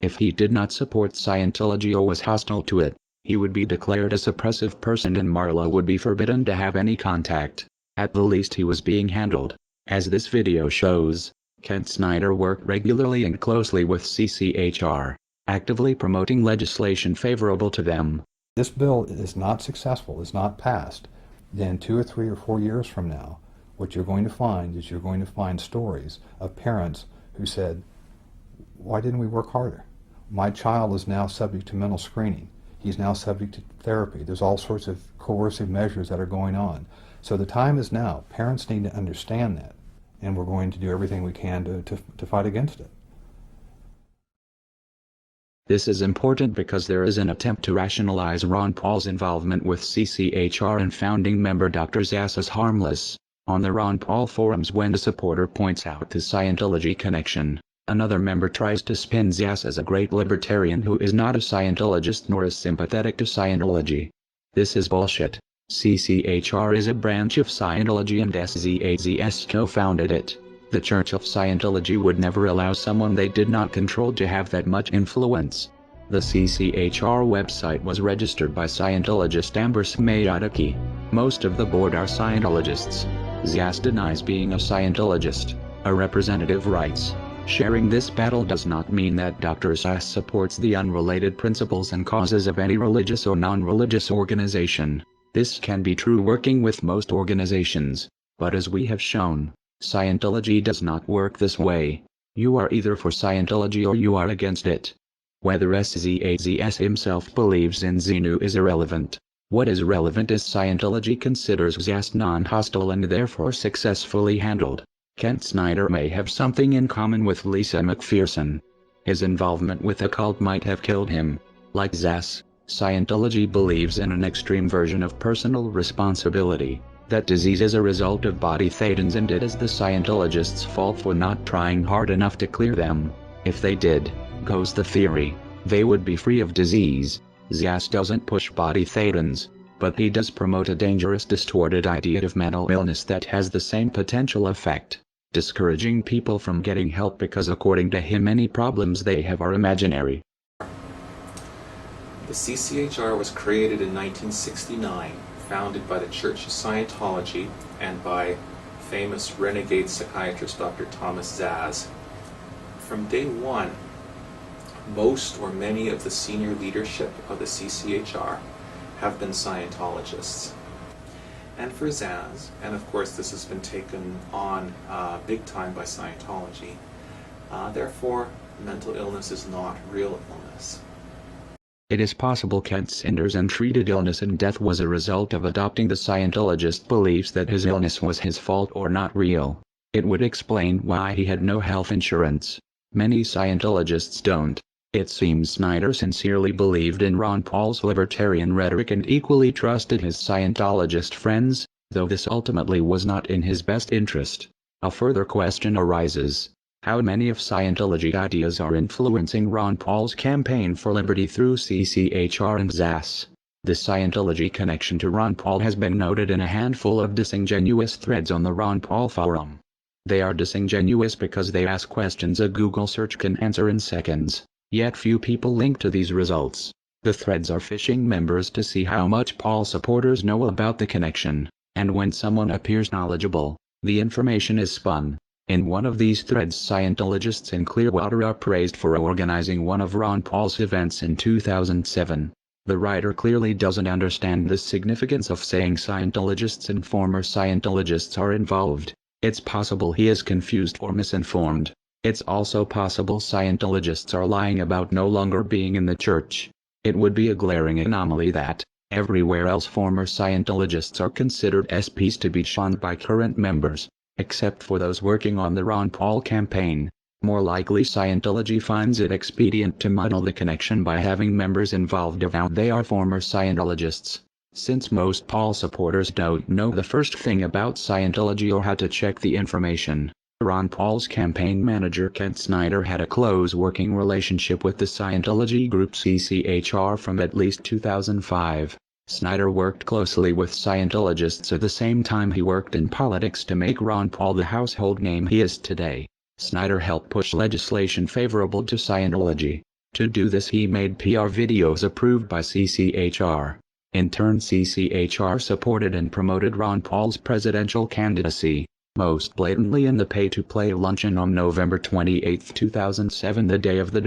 If he did not support Scientology or was hostile to it, he would be declared a suppressive person and Marla would be forbidden to have any contact. At the least he was being handled. As this video shows, Kent Snyder worked regularly and closely with CCHR, actively promoting legislation favorable to them. This bill is not successful, is not passed, then 2 or 3 or 4 years from now, what you're going to find is you're going to find stories of parents who said, why didn't we work harder? My child is now subject to mental screening. He's now subject to therapy. There's all sorts of coercive measures that are going on. So the time is now. Parents need to understand that, and we're going to do everything we can to fight against it. This is important because there is an attempt to rationalize Ron Paul's involvement with CCHR and founding member Dr. Zass as harmless. On the Ron Paul forums, when a supporter points out the Scientology connection, another member tries to spin Zass as a great libertarian who is not a Scientologist nor is sympathetic to Scientology. This is bullshit. CCHR is a branch of Scientology and SZAZS co-founded it. The Church of Scientology would never allow someone they did not control to have that much influence. The CCHR website was registered by Scientologist Amber Smayataki. Most of the board are Scientologists. Zass denies being a Scientologist. A representative writes, sharing this battle does not mean that Dr. Zass supports the unrelated principles and causes of any religious or non-religious organization. This can be true working with most organizations, but as we have shown, Scientology does not work this way. You are either for Scientology or you are against it. Whether SZAZS himself believes in Xenu is irrelevant. What is relevant is Scientology considers Zass non-hostile and therefore successfully handled. Kent Snyder may have something in common with Lisa McPherson. His involvement with the cult might have killed him. Like Zass, Scientology believes in an extreme version of personal responsibility. That disease is a result of body thetans and it is the Scientologists' fault for not trying hard enough to clear them. If they did, goes the theory, they would be free of disease. Zass doesn't push body thetans, but he does promote a dangerous distorted idea of mental illness that has the same potential effect, discouraging people from getting help because according to him any problems they have are imaginary. The CCHR was created in 1969. Founded by the Church of Scientology and by famous renegade psychiatrist Dr. Thomas Zass. From day one, most or many of the senior leadership of the CCHR have been Scientologists. And for Zass, and of course this has been taken on big time by Scientology, therefore mental illness is not real illness. It is possible Kent Snyder's untreated illness and death was a result of adopting the Scientologist beliefs that his illness was his fault or not real. It would explain why he had no health insurance. Many Scientologists don't. It seems Snyder sincerely believed in Ron Paul's libertarian rhetoric and equally trusted his Scientologist friends, though this ultimately was not in his best interest. A further question arises. How many of Scientology ideas are influencing Ron Paul's campaign for liberty through CCHR and Zass? The Scientology connection to Ron Paul has been noted in a handful of disingenuous threads on the Ron Paul forum. They are disingenuous because they ask questions a Google search can answer in seconds, yet few people link to these results. The threads are phishing members to see how much Paul supporters know about the connection, and when someone appears knowledgeable, the information is spun. In one of these threads, Scientologists in Clearwater are praised for organizing one of Ron Paul's events in 2007. The writer clearly doesn't understand the significance of saying Scientologists and former Scientologists are involved. It's possible he is confused or misinformed. It's also possible Scientologists are lying about no longer being in the church. It would be a glaring anomaly that, everywhere else former Scientologists are considered SPs to be shunned by current members, except for those working on the Ron Paul campaign. More likely Scientology finds it expedient to muddle the connection by having members involved avowed they are former Scientologists. Since most Paul supporters don't know the first thing about Scientology or how to check the information, Ron Paul's campaign manager Kent Snyder had a close working relationship with the Scientology group CCHR from at least 2005. Snyder worked closely with Scientologists at the same time he worked in politics to make Ron Paul the household name he is today. Snyder helped push legislation favorable to Scientology. To do this, he made PR videos approved by CCHR. In turn, CCHR supported and promoted Ron Paul's presidential candidacy, most blatantly in the pay-to-play luncheon on November 28, 2007, the day of the